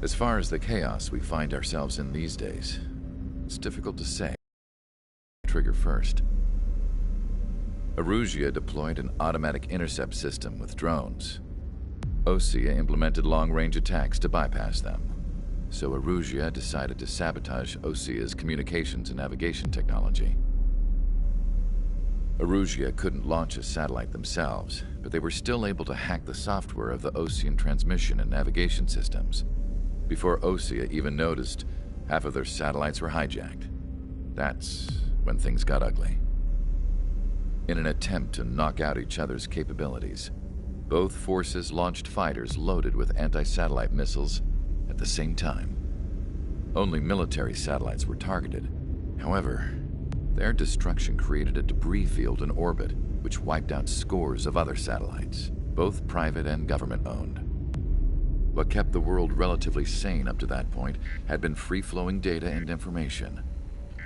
As far as the chaos we find ourselves in these days, it's difficult to say. Trigger first. Erusia deployed an automatic intercept system with drones. Osea implemented long-range attacks to bypass them. So Erusia decided to sabotage Osea's communications and navigation technology. Erusia couldn't launch a satellite themselves, but they were still able to hack the software of the Osean transmission and navigation systems. Before Osea even noticed, half of their satellites were hijacked. That's when things got ugly. In an attempt to knock out each other's capabilities, both forces launched fighters loaded with anti-satellite missiles at the same time. Only military satellites were targeted. However, their destruction created a debris field in orbit, which wiped out scores of other satellites, both private and government-owned. What kept the world relatively sane up to that point had been free-flowing data and information.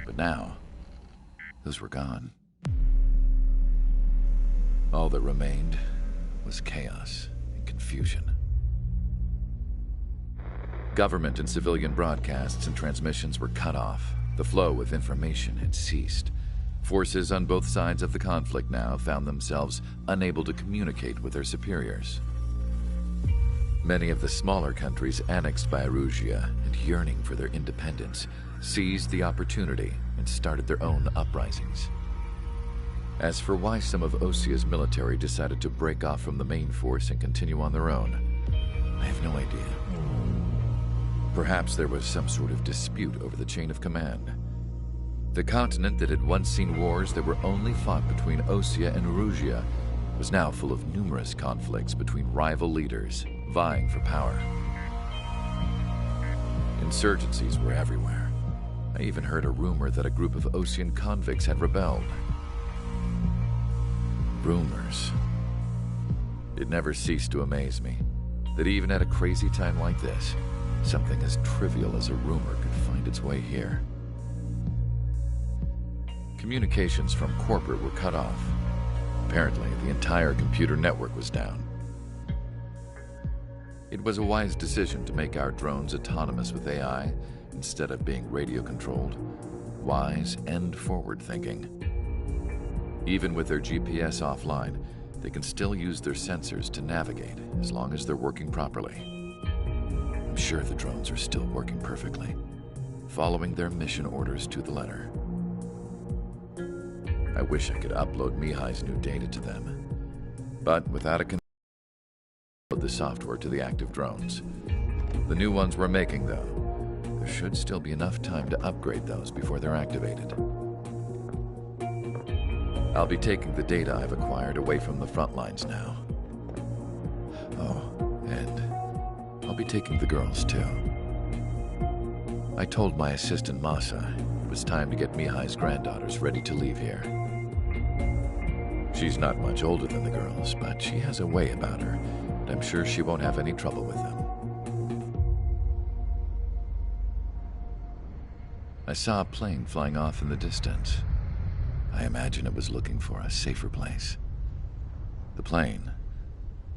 But now, those were gone. All that remained was chaos and confusion. Government and civilian broadcasts and transmissions were cut off. The flow of information had ceased. Forces on both sides of the conflict now found themselves unable to communicate with their superiors. Many of the smaller countries annexed by Erusia and yearning for their independence seized the opportunity and started their own uprisings. As for why some of Osea's military decided to break off from the main force and continue on their own, I have no idea. Perhaps there was some sort of dispute over the chain of command. The continent that had once seen wars that were only fought between Osea and Erusia was now full of numerous conflicts between rival leaders vying for power. Insurgencies were everywhere. I even heard a rumor that a group of Osean convicts had rebelled. Rumors. It never ceased to amaze me that even at a crazy time like this, something as trivial as a rumor could find its way here. Communications from corporate were cut off. Apparently, the entire computer network was down. It was a wise decision to make our drones autonomous with AI instead of being radio-controlled. Wise and forward-thinking. Even with their GPS offline, they can still use their sensors to navigate as long as they're working properly. I'm sure the drones are still working perfectly, following their mission orders to the letter. I wish I could upload Mihai's new data to them, but without a connection, upload the software to the active drones. The new ones we're making, though, there should still be enough time to upgrade those before they're activated. I'll be taking the data I've acquired away from the front lines now. Oh, and I'll be taking the girls too. I told my assistant Masa it was time to get Mihai's granddaughters ready to leave here. She's not much older than the girls, but she has a way about her, and I'm sure she won't have any trouble with them. I saw a plane flying off in the distance. I imagine it was looking for a safer place. The plane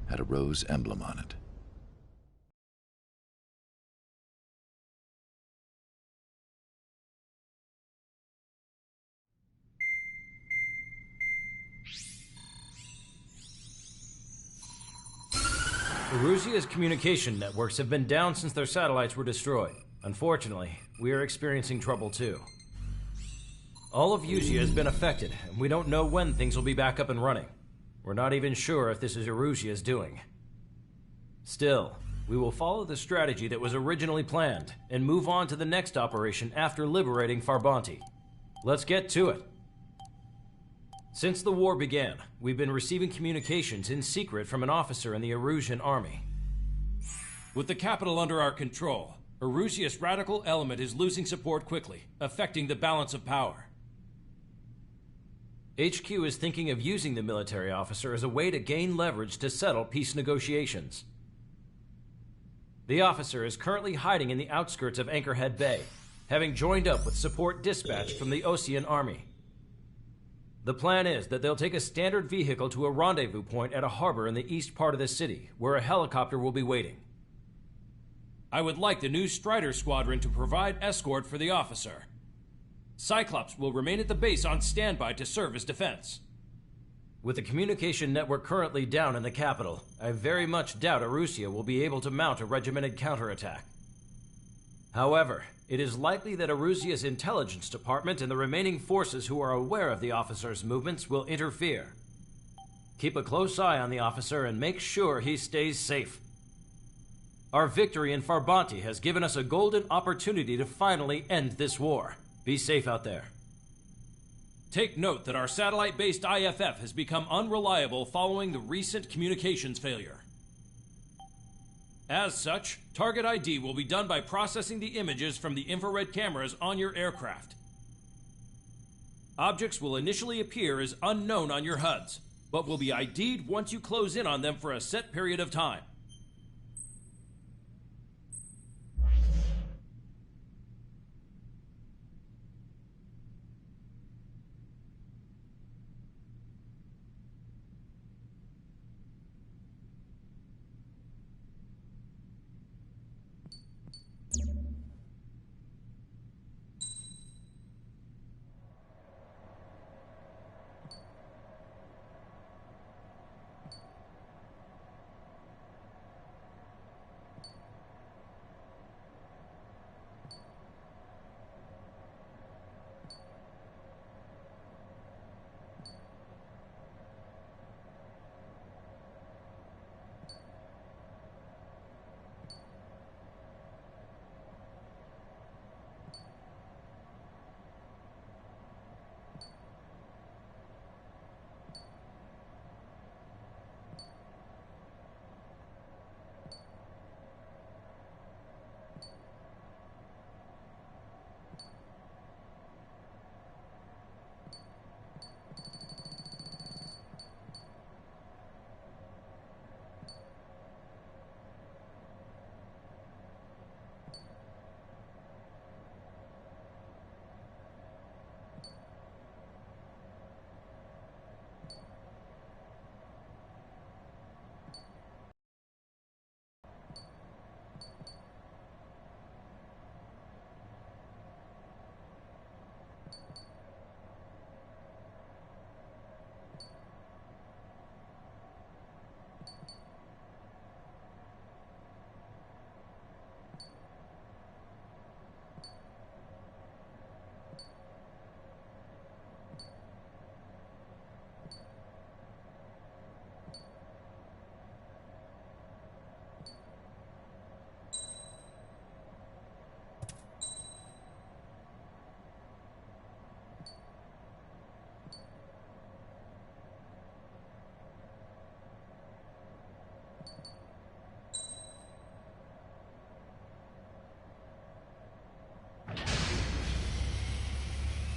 had a rose emblem on it. Erusia's communication networks have been down since their satellites were destroyed. Unfortunately, we are experiencing trouble too. All of Erusia has been affected, and we don't know when things will be back up and running. We're not even sure if this is Erusia's doing. Still, we will follow the strategy that was originally planned, and move on to the next operation after liberating Farbanti. Let's get to it. Since the war began, we've been receiving communications in secret from an officer in the Erusian army. With the capital under our control, Erusia's radical element is losing support quickly, affecting the balance of power. HQ is thinking of using the military officer as a way to gain leverage to settle peace negotiations. The officer is currently hiding in the outskirts of Anchorhead Bay, having joined up with support dispatched from the Osean army. The plan is that they'll take a standard vehicle to a rendezvous point at a harbor in the east part of the city, where a helicopter will be waiting. I would like the new Strider Squadron to provide escort for the officer. Cyclops will remain at the base on standby to serve as defense. With the communication network currently down in the capital, I very much doubt Arusea will be able to mount a regimented counterattack. However, it is likely that Arusea's intelligence department and the remaining forces who are aware of the officer's movements will interfere. Keep a close eye on the officer and make sure he stays safe. Our victory in Farbanti has given us a golden opportunity to finally end this war. Be safe out there. Take note that our satellite-based IFF has become unreliable following the recent communications failure. As such, target ID will be done by processing the images from the infrared cameras on your aircraft. Objects will initially appear as unknown on your HUDs, but will be ID'd once you close in on them for a set period of time.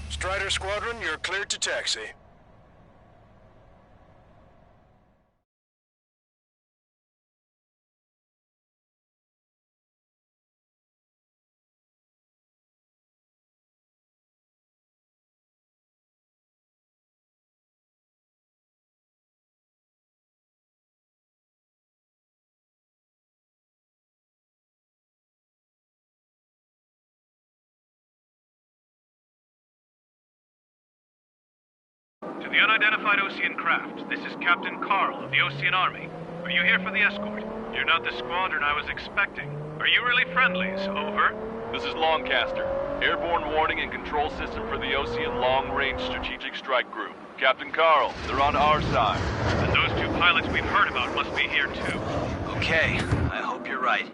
Strider Squadron, you're cleared to taxi. To the unidentified Osean craft, this is Captain Carl of the Osean Army. Are you here for the escort? You're not the squadron I was expecting. Are you really friendlies? Over. This is Longcaster. Airborne warning and control system for the Osean Long-Range Strategic Strike Group. Captain Carl, they're on our side. And those two pilots we've heard about must be here too. Okay, I hope you're right.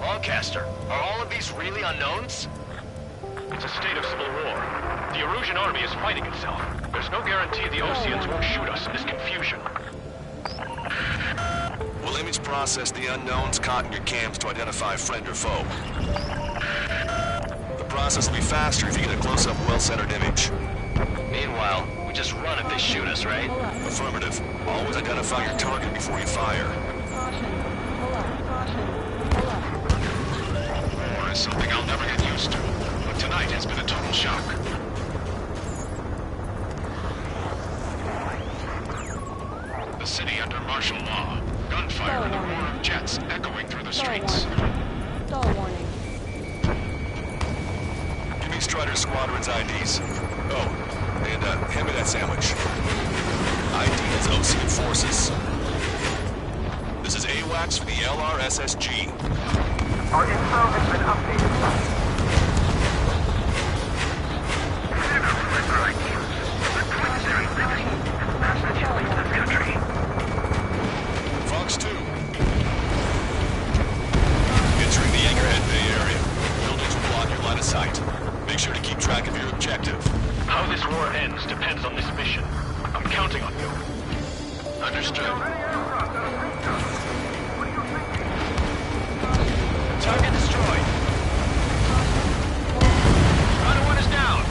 Longcaster, are all of these really unknowns? It's a state of civil war. The Erusian army is fighting itself. There's no guarantee the Oseans won't shoot us in this confusion. We'll image process the unknowns caught in your cams to identify friend or foe. The process will be faster if you get a close-up, well-centered image. Meanwhile, we just run if they shoot us, right? Affirmative. Always identify your target before you fire. War is something I'll never get used to. But tonight has been a total shock. The city under martial law. Gunfire and the roar of jets echoing through the streets. Dull warning. Give me Strider Squadron's IDs. Oh, and hand me that sandwich. ID is Ocean Forces. This is AWACS for the LRSSG. Our info has been updated. Fox 2. Entering the Anchorhead Bay area. Buildings will block your line of sight. Make sure to keep track of your objective. How this war ends depends on this mission. I'm counting on you. Understood. Target destroyed. Strider 1 is down.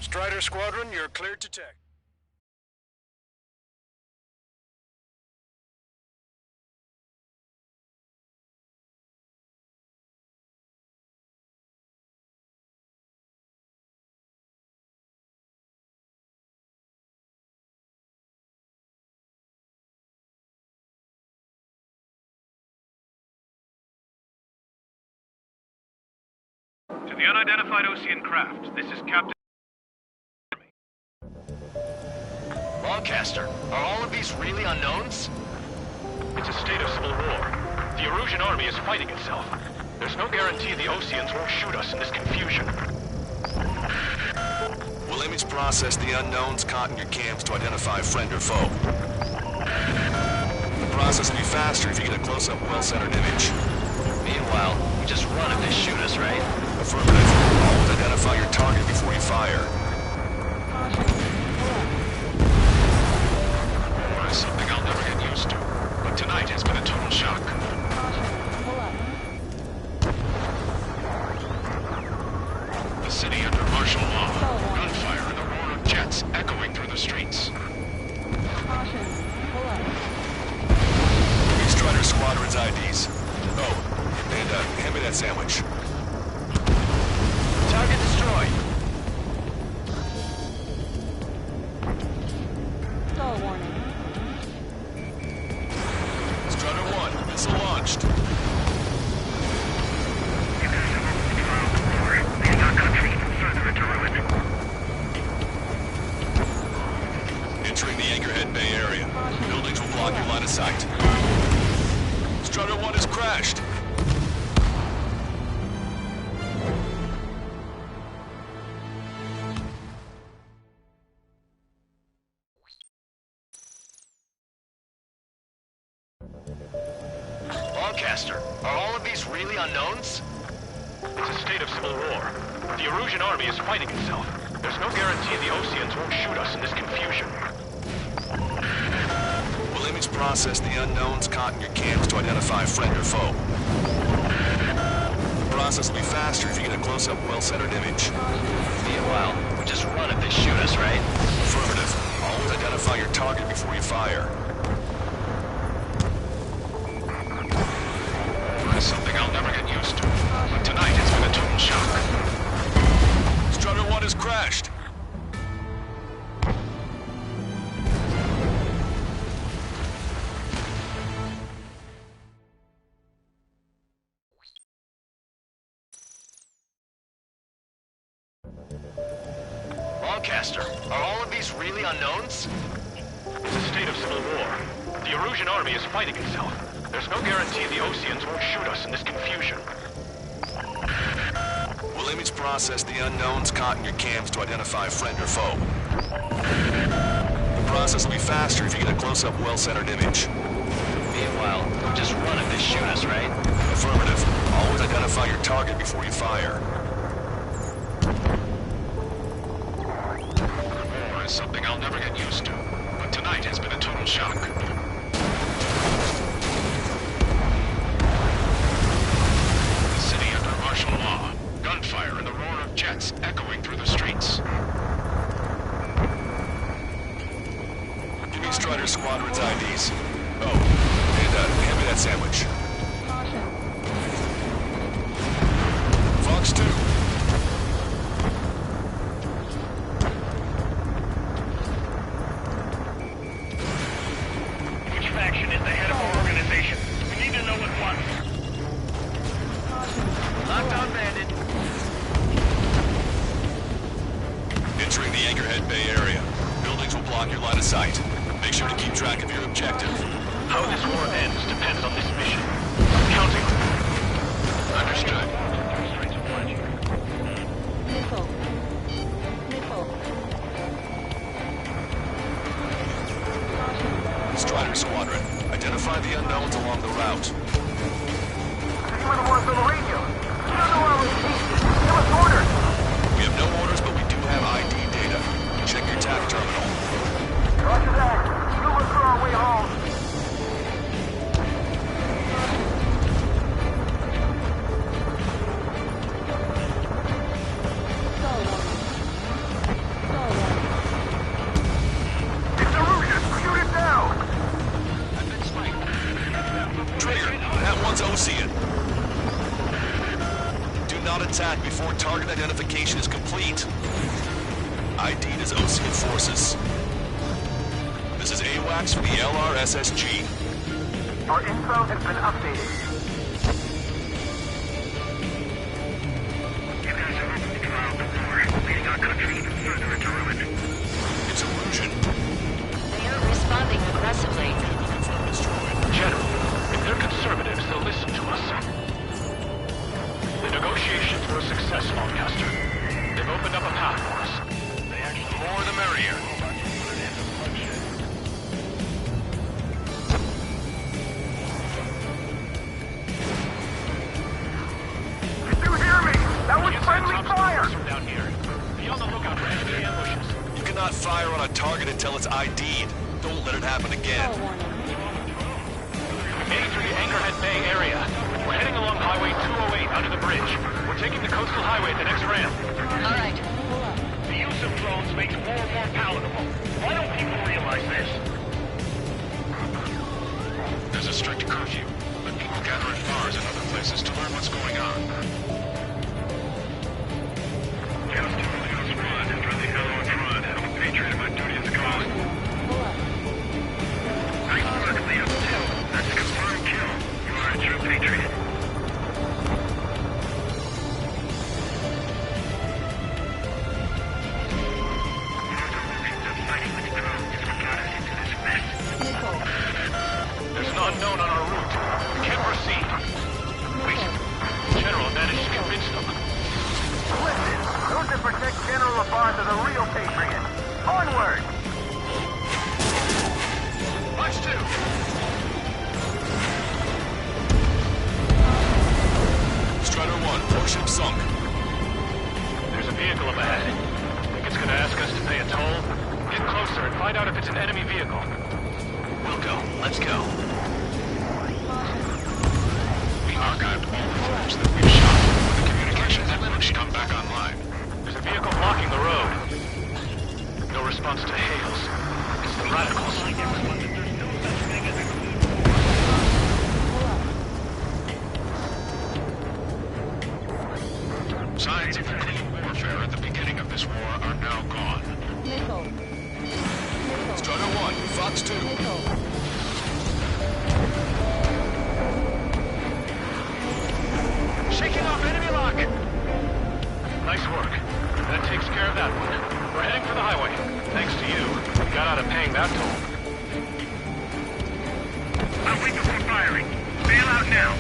Strider Squadron, you're cleared to tech. To the unidentified Ocean craft, this is Captain... Longcaster, are all of these really unknowns? It's a state of civil war. The Erusian army is fighting itself. There's no guarantee the Oceans won't shoot us in this confusion. We'll image process the unknowns caught in your cams to identify friend or foe. The process will be faster if you get a close-up, well-centered image. Meanwhile, we just run if they shoot us, right? Affirmative. Always identify your target before you fire. It's something I'll never get used to. But tonight has been a total shock. The city under martial law. Gunfire and the roar of jets echoing through the streets. Give me Strider Squadron's IDs. Oh, and hand me that sandwich. Target destroyed. Dull warning. Strider 1, missile launched. Entering the Anchorhead Bay area. Buildings will block your line of sight. Strider 1 has crashed. Longcaster, are all of these really unknowns? It's a state of civil war. The Erusian army is fighting itself. There's no guarantee the Oceans won't shoot us in this confusion. We'll image process the unknowns caught in your cams to identify friend or foe. The process will be faster if you get a close-up, well-centered image. Meanwhile, we just run if they shoot us, right? Affirmative. Always identify your target before you fire. It's something I'll never get used to. But tonight it's been a total shock. Strider 1 has crashed. Longcaster, are all of these really unknowns? It's a state of civil war. The Erusian army is fighting itself. There's no guarantee the Oceans won't shoot us in this confusion. We'll image process the unknowns caught in your cams to identify friend or foe. process will be faster if you get a close-up, well-centered image. Meanwhile, we just run if they shoot us, right? Affirmative. Always identify your target before you fire. War is something I'll never get used to, but tonight has been a total shock. The city under martial law, gunfire and the roar of jets echoing through the streets. Give me Strider Squadron's IDs. Oh, and hand me that sandwich. Fox 2. Which faction is the head of our organization? We need to know at once. Lockdown bandit. Entering the Anchorhead Bay area. Buildings will block your line of sight. Make sure to keep track of your objective. How this war ends depends on this mission. Counting. Understood. Missile. Missile. Strider Squadron, identify the unknowns along the route. You were the ones on the radio. You don't know our location. Give us orders. We have no orders, but we do have ID data. Check your TAC terminal. Roger that. We'll look for our way home. It's a Russian. Shoot it down. Trigger, that one's Ocean. Do not attack before target identification is complete. ID'd as Ocean forces. This is AWACS for the LRSSG. Our info has been updated. You guys have opened the trial before, leading our country even further into ruin. It's illusion. They are responding aggressively. General, if they're conservatives, they'll listen to us. The negotiations were a success, Lancaster. They've opened up a path for us. The more the merrier. Did you hear me? That was friendly fire. From down here. Be on the lookout for enemy ambushes. You cannot fire on a target until it's ID'd. Don't let it happen again. Heading through the Anchorhead Bay area. We're heading along Highway 208 under the bridge. We're taking the coastal highway at the next ramp. All right. The use of drones makes war more palatable. Why don't people realize this? There's a strict curfew, but people gather in bars and other places to learn what's going on. Just run after the hell on front. I'm a patriot. My duty is calling. Nice work, Leo. That's a confirmed kill. You are a true patriot. There's an unknown on our route. We can't proceed. Wait. General managed to convince them. Listen, those that protect General Labarge are the real patriots. Onward! Watch two. Strider 1, warship sunk. There's a vehicle up ahead. Think it's gonna ask us to pay a toll? Get closer and find out if it's an enemy vehicle. We'll go. Let's go. We archived all the footage that we've shot. When the communications network should come back online. There's a vehicle blocking the road. No response to hails. It's the radicals. Signs of clean warfare at the beginning of this war are now gone. Missile. Strider 1, Fox 2. Shaking off enemy lock! Nice work. That takes care of that one. We're heading for the highway. Thanks to you, we got out of paying that toll. I'll wait before firing. Bail out now.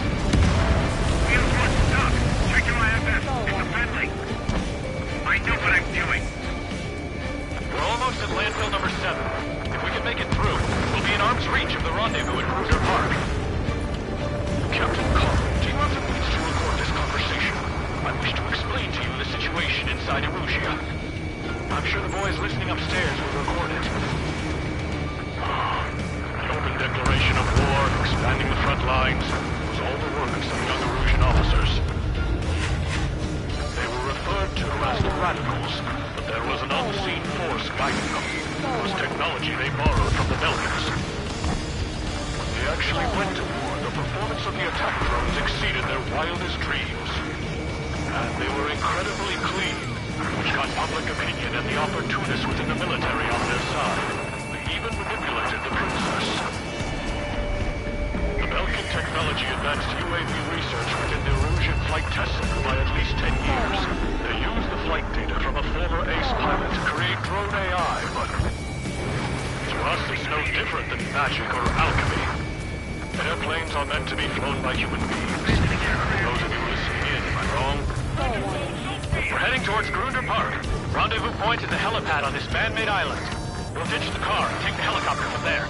Wheels 1, stop. Check your IFS. It's a friendly. I know what I'm doing. We're almost at landfill number 7. If we can can't make it through, we'll be in arm's reach of the rendezvous at Cruiser Park. Captain Carl, do you have the means to record this conversation? I wish to explain to you the situation inside Erusia. I'm sure the boys listening upstairs will record it. The open declaration of war, expanding the front lines, was all the work of some young Erusian officers. They were referred to as the Radicals, but there was an unseen force guiding them. It was technology they borrowed from the Belgians. When they actually went to war, the performance of the attack drones exceeded their wildest dreams. And they were incredibly clean, which got public opinion and the opportunists within the military on their side. They even manipulated the princess. The Belgian technology advanced UAV research within the Erusian Flight Test Center by at least 10 years. They used the flight data from a former ace pilot to create drone AI, but to us it's no different than magic or alchemy. Airplanes are meant to be flown by human beings. Those of you listening in, am I wrong? We're heading towards Grunder Park. Rendezvous point is the helipad on this man-made island. We'll ditch the car and take the helicopter from there.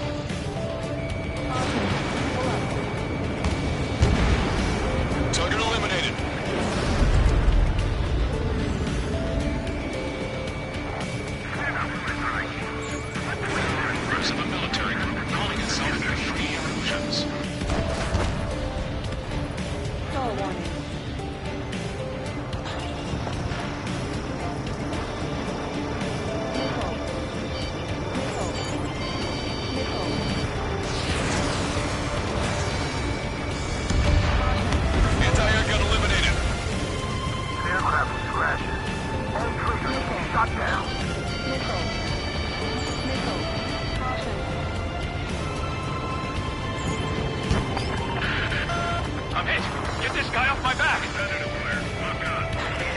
Target eliminated. Members of a military group calling itself the Free Erusians. Anti-air gun eliminated. Aircraft crashes. All triggers shot down. I'm hit. Get this guy off my back.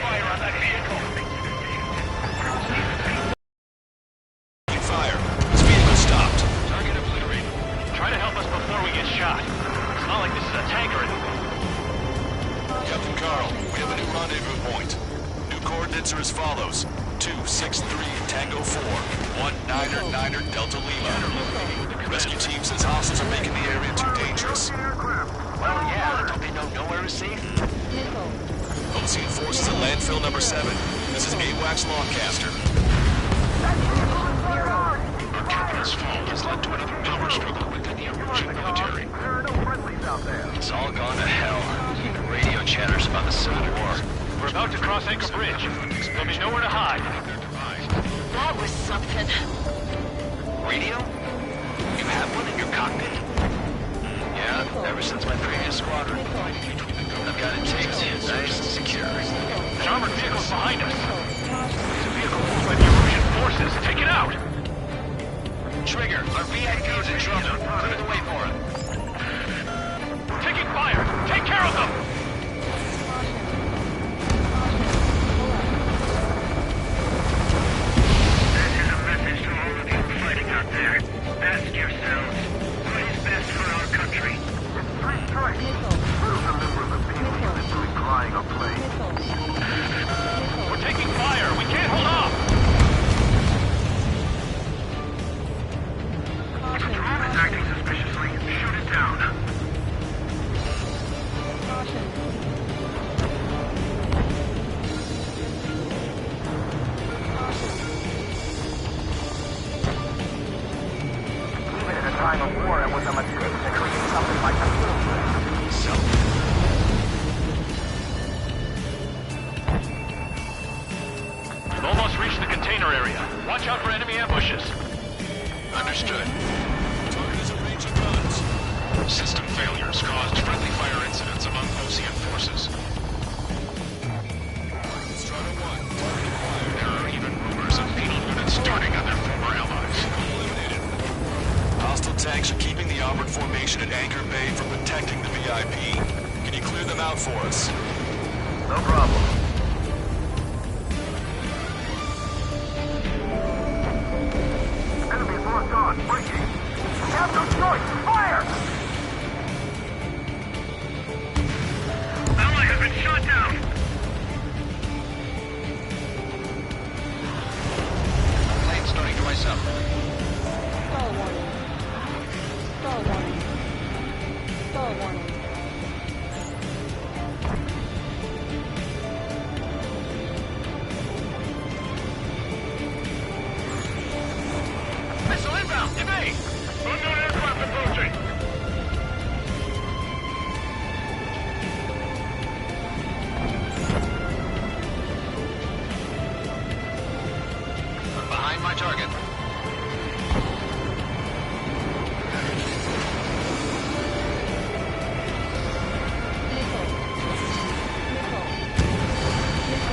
Fire on that vehicle. Fire. This vehicle stopped. Target obliterated. Try to help us before we get shot. It's not like this is a tank or anything. Captain Carl, we have a new rendezvous point. New coordinates are as follows. 263 Tango 4, 1999 Delta Lima. Rescue team says hostiles are making the area too dangerous. Well, yeah, don't they know nowhere is safe? Ocean forces at landfill number 7. This is AWACS Longcaster. Our capital's fall has led to another power struggle within the Erusian military. There are no friendlies out there. It's all gone to hell. The radio chatters about the Civil War. We're about to cross Anchor Bridge. There'll be nowhere to hide. That was something. Radio? You have one in your cockpit? Yeah, ever since my previous squadron. I've got it taped, nice and secure. An armored vehicle's behind us. It's a vehicle pulled by the Erusian forces. Take it out! Trigger, our VIP's in trouble. Clear the way for him. Taking fire! Take care of them! This is a message to all of you fighting out there. Ask yourselves, what is best for our country? It's 3 strikes. Who's the member of the people literally crying or playing? We're taking fire! We can't hold off! If a drone is acting suspiciously, shoot it down. Even in a time of war, it was a mistake to create something like a We've almost reached the container area. Watch out for enemy ambushes. Understood. Target is a range of guns. System failures caused friendly fire incidents among Ocean forces. Strata 1, target acquired. There are even rumors of penal units turning on their former allies. Eliminated. Hostile tanks are keeping the armored formation at Anchor Bay from protecting the VIP. Can you clear them out for us? No problem. Enemies locked on. Breaking. We have no choice. Fire! Ally has been shot down. Plane starting twice up. Call 1. Stall warning. Missile inbound! Evade! Unknown aircraft approaching! I'm behind my target.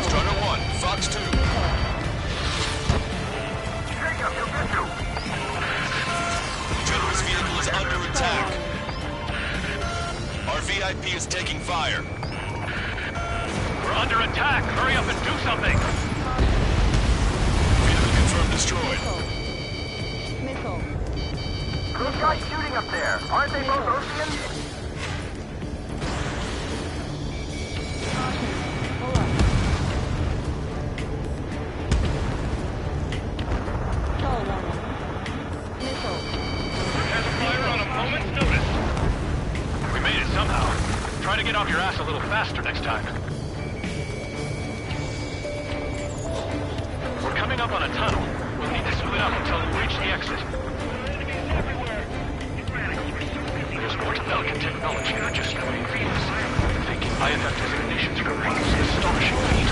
Strider 1, Fox 2. General's vehicle is under attack. Our VIP is taking fire. We're under attack! Hurry up and do something! Vehicle confirmed destroyed. Missile. Those guys shooting up there, aren't they both Oceans? Pull up. Stall warning. Missile. Has fire on a moment's notice. We made it somehow. Try to get off your ass a little faster next time. We're coming up on a tunnel. We'll need to split up until we reach the exit. There's more to Belkin technology than just knowing Venus. Thinking IFF designations for rings is astonishing feat.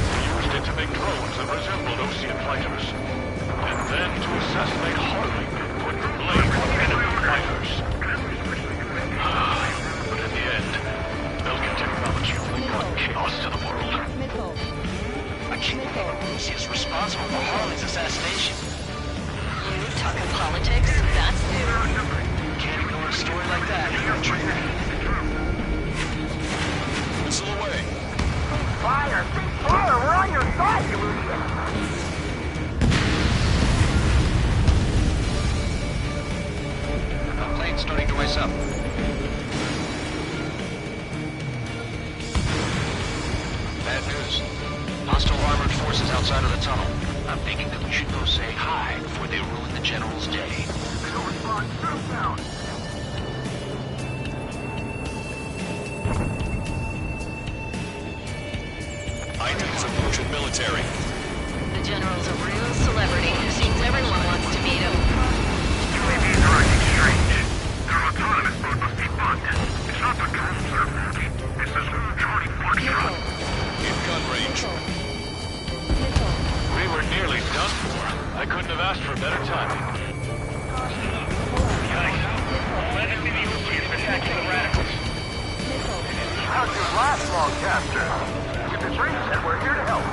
We used it to make drones that resembled Ocean fighters. And then to assassinate Harling and put the blame on enemy fighters. But in the end, Belkin technology only brought chaos to the world. Missile. I can't believe Lucy is responsible for Harley's assassination. Talking politics? That's new. Can't ignore a story like that. Traitor. Missile away. Fire! Big fire! We're on your side, you idiot! The plane's starting to ice up. Bad news. Hostile armored forces outside of the tunnel. I'm thinking that we should go say hi before they ruin the General's day. No response, southbound! ID's approaching military. The General's a real celebrity. Seems everyone wants to meet him. UAVs are acting strange. Their autonomous mode must be bugged. It's not the drones that are bad. It's this whole Charlie Foxtrot. In gun range. Missile. We were nearly done for. I couldn't have asked for better timing. Let us be the Oceans attacking the radicals. Missile. How's your last long capture? If it's reset, we're here to help.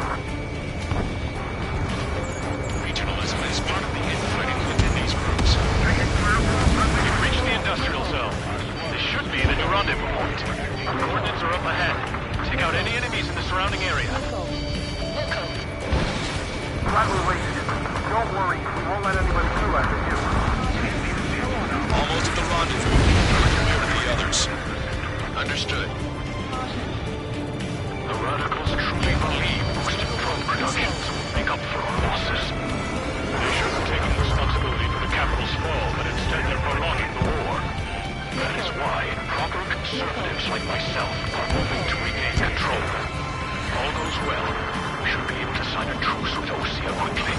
Regionalism is part of the infighting within these groups. We've reached the industrial zone. This should be the new rendezvous point. Coordinates are up ahead. Take out any enemies in the surrounding area. Glad we waited. Don't worry, we won't let anybody through after you. Almost at the rendezvous. Clear to the others. Understood. The radicals truly believe boosted drone productions will make up for our losses. They should have taken responsibility for the capital's fall, but instead they're prolonging the war. That is why proper conservatives like myself are moving to regain control. If all goes well, we should be able to sign a truce with Osea quickly.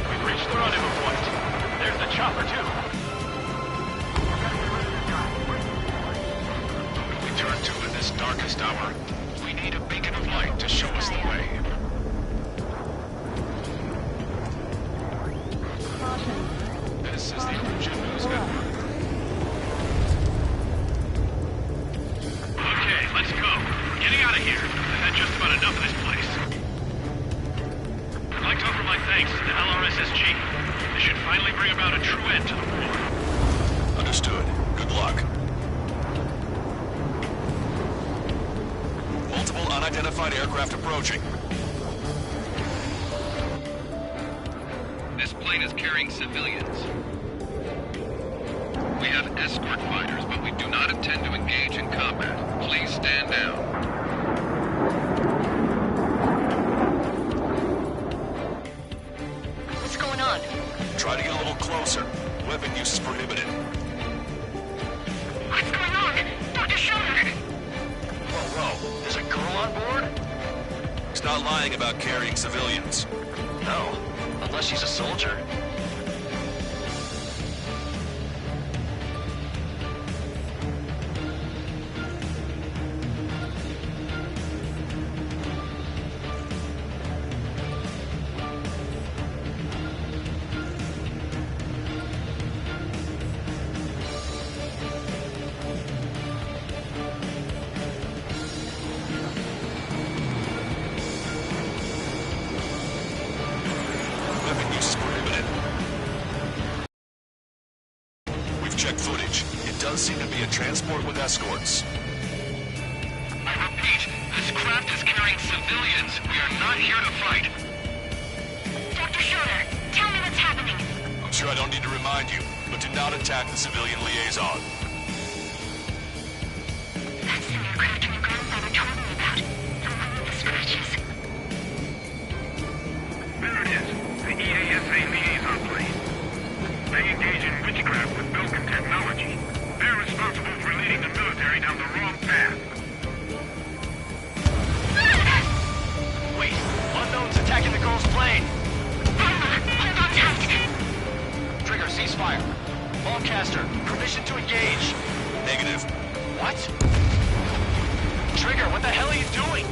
We've reached the rendezvous point. There's the chopper, too. We turn to in this darkest hour. We need a beacon of light to show us the way. This is the Origin News Network. Okay, let's go. We're getting out of here. I've had just about enough of this place. I'd like to offer my thanks to the LRSSG. This should finally bring about a true end to the war. Understood. Good luck. Multiple unidentified aircraft approaching. This plane is carrying civilians. We have escort fighters, but we do not intend to engage in combat. Please stand down. not lying about carrying civilians. No, unless she's a soldier. Weapon use is prohibited. We've checked footage. It does seem to be a transport with escorts. I repeat, this craft is carrying civilians. We are not here to fight. Dr. Schroeder, tell me what's happening. I'm sure I don't need to remind you, but do not attack the civilian liaison. That's the aircraft your grandfather told me about. The one with the scratches. There it is. The EASA liaison plane. They engage in witchcraft with Belkin technology. They're responsible for leading the military down the wrong path. Wait, unknown's attacking the girl's plane. Hold on tight. Trigger, ceasefire. Ballcaster, permission to engage. Negative. What? Trigger, what the hell are you doing?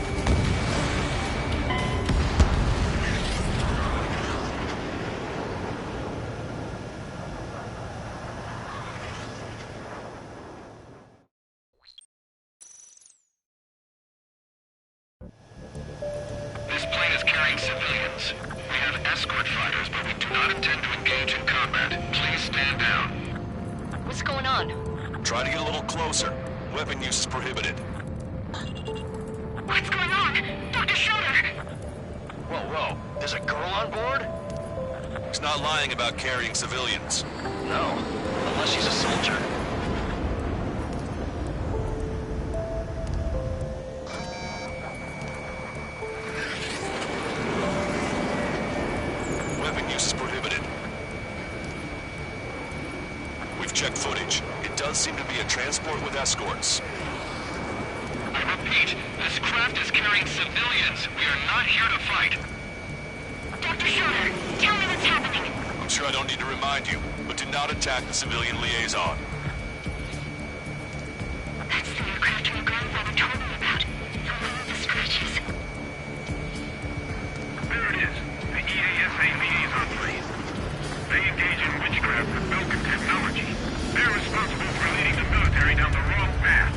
This plane is carrying civilians. We have escort fighters, but we do not intend to engage in combat. Please stand down. What's going on? Try to get a little closer. Weapon use is prohibited. What's going on? Dr. Schroeder! Whoa, whoa. There's a girl on board? He's not lying about carrying civilians. No, unless she's a soldier. Weapon use is prohibited. We've checked footage. It does seem to be a transport with escorts. I repeat, this craft is carrying civilians. We are not here to fight. Dr. Schroeder, tell me what's happening. I'm sure I don't need to remind you, but do not attack the civilian liaison. That's the aircraft your grandfather told me about. The one with the scratches. There it is. The EASA liaison plane. They engage in witchcraft with Belkin technology. They're responsible for leading the military down the wrong path.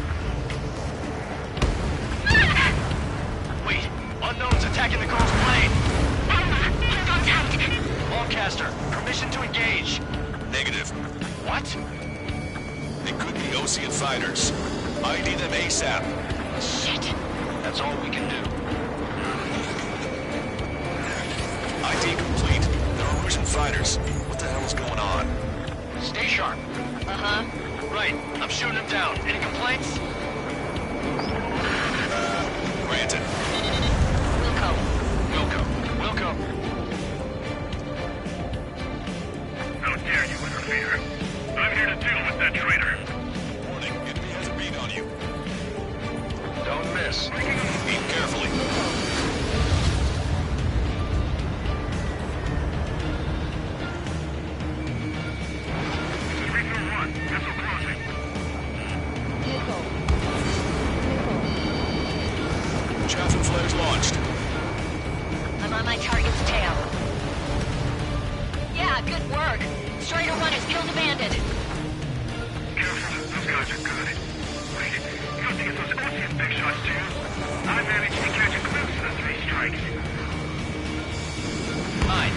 Wait, unknown's attacking the girl's plane. Hold on tight. Ballcaster, permission to engage. Negative. What? They could be Osean fighters. ID them ASAP. Shit. That's all we can do. ID complete. They're Russian fighters. What the hell is going on? Stay sharp. Uh-huh. Right, I'm shooting him down. Any complaints? Granted. Wilco. Wilco. How dare you interfere? I'm here to deal with that traitor. Warning, enemy has a bead on you. Don't miss. Aim carefully. This is Regional 1. Missile crossing. Missile. Chaffin flares launched. I'm on my target's tail. Yeah, good work. Strider 1 has killed a bandit. Careful, those guys are good. Wait, you don't think it's those Osean big shots too? I managed to catch a glimpse of the 3 strikes. Mine.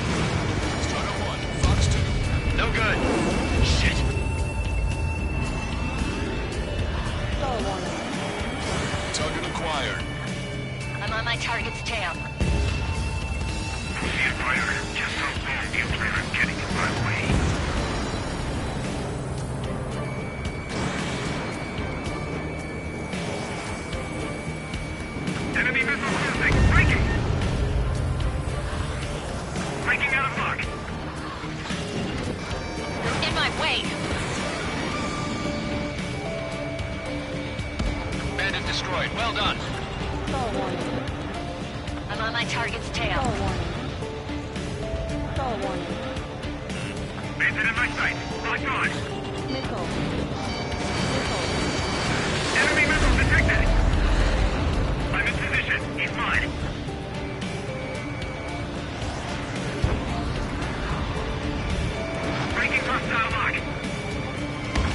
Strider 1, Fox 2. No good. Shit. Star warning. Target acquired. I'm on my target's tail. Osean fighter, just how long do you plan on getting in my way? Enemy missile cruising! Breaking! Breaking out of luck! You're in my way. Bandit destroyed. Well done. Star warning. I'm on my target's Stall tail. warning. Stall warning. Bandit in my sight. Lock on. Missile. Missile. Enemy missile detected. I'm in position. He's mine. Breaking hostile lock.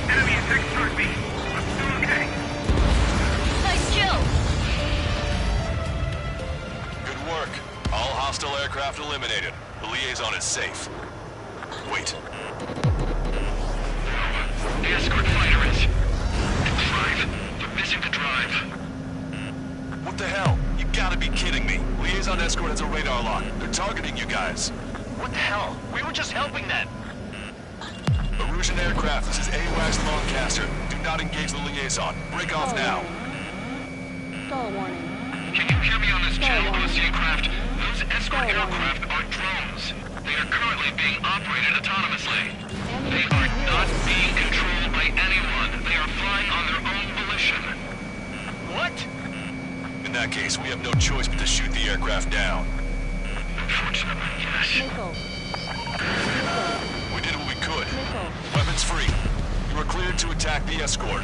Enemy attacks toward me. I'm still okay. Nice kill! Good work. All hostile aircraft eliminated. The liaison is safe. Wait. The escort fighter is... drive. They're missing the drive. What the hell? You gotta be kidding me. Liaison escort has a radar lock. They're targeting you guys. What the hell? We were just helping them. Erusian aircraft, this is AWACS Longcaster. Do not engage the liaison. Break off now. Stall warning. Can you hear me on this channel, warning. Ocean craft? Those escort Stall warning. aircraft are drones. They are currently being operated autonomously. Enemy They are zero. not being controlled by anyone. They are flying on their own volition. What? In that case, we have no choice but to shoot the aircraft down. Unfortunately, yes. Missile. Missile. We did what we could. Missile. Weapons free. You are cleared to attack the escort.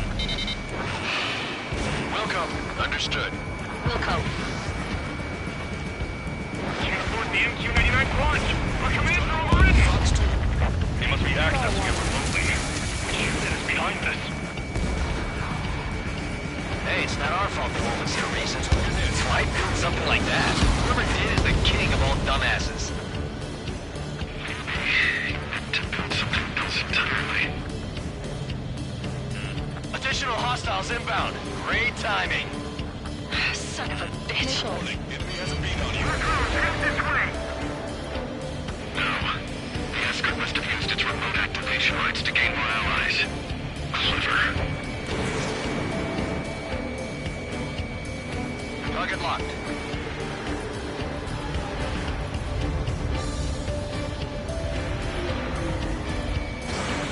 Wilco. Understood. Wilco. Transport the MQ-99 launch. Our commands are overridden. They must be accessing it remotely. Which unit is behind this? Hey, it's not our fault the movement's here recent. Why build something like that? Whoever did is the king of all dumbasses. To build something else entirely. Additional hostiles inbound. Great timing. Son of a bitch. Missile. Enemy has a beat on you. No. The escort must have used its remote activation rights to gain more allies. Clever. Target locked.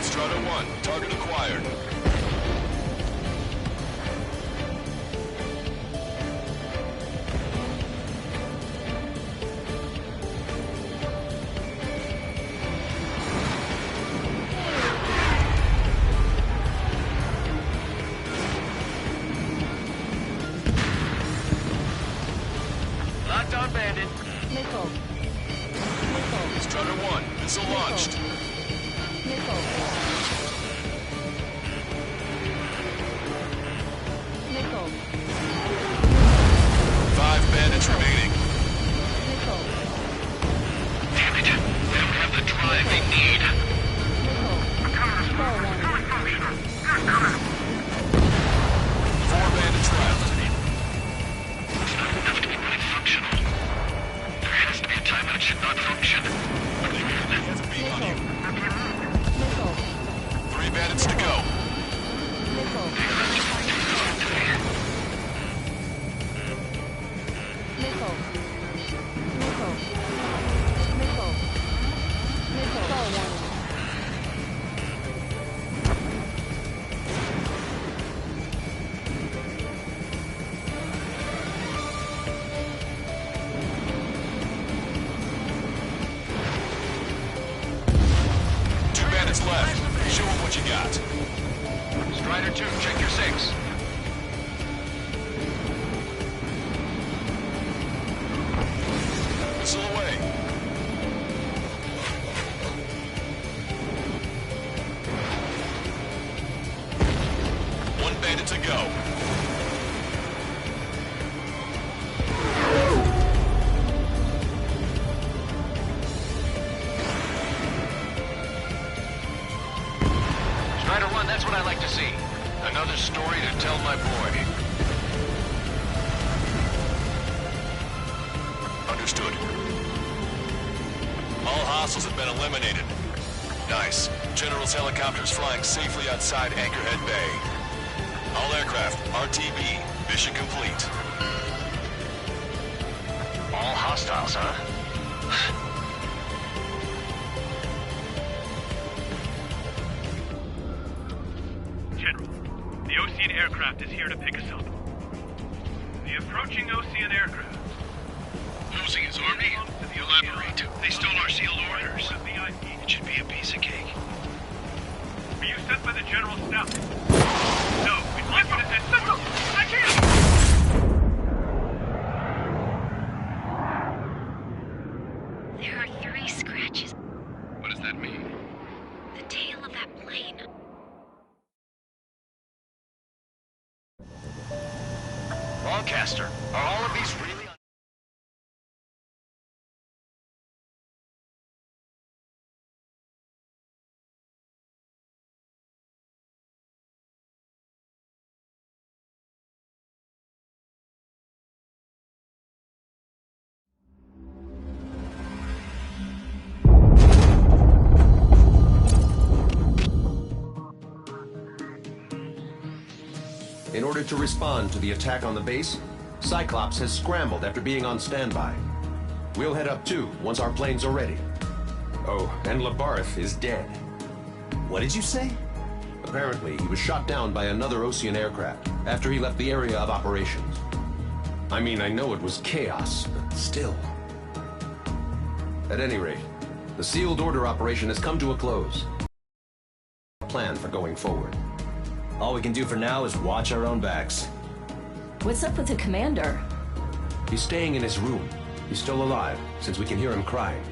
Strata 1, target acquired. Locked on bandit. Missile. Missile. Strata 1, missile launched. Missile. Missile. 5 bandits remaining. Missile. Damn it. They don't have the drive they need. Missile. Stall warning. 4 bandits left. It's not enough to be really functional. There has to be a time when it should not function. Enemy has a beat on you. Missile. 3 bandits to go. Missile. Missile. Missile. Missile. Missile. Stall warning. Two bandits left. Show them what you got. Strider 2, check your 6. Missile away. One bandit to go. Strider 1, that's what I like to see. Another story to tell my boy. Understood. All hostiles have been eliminated. Nice. General's helicopters flying safely outside Anchorhead Bay. All aircraft, RTB, mission complete. All hostiles, huh? General, the Ocean aircraft is here to pick us up. The approaching Ocean aircraft. Losing his army? Elaborate. They stole our sealed orders. It should be a piece of cake. Were you sent by the General Staff? No, we'd like you to send... Listen! I can't! There are 3 scratches. What does that mean? The tail of that plane. Broadcaster, are all of these really... In order to respond to the attack on the base, Cyclops has scrambled after being on standby. We'll head up too, once our planes are ready. Oh, and Labarth is dead. What did you say? Apparently, he was shot down by another Ocean aircraft after he left the area of operations. I mean, I know it was chaos, but still. At any rate, the sealed order operation has come to a close. Plan for going forward. All we can do for now is watch our own backs. What's up with the commander? He's staying in his room. He's still alive, since we can hear him crying.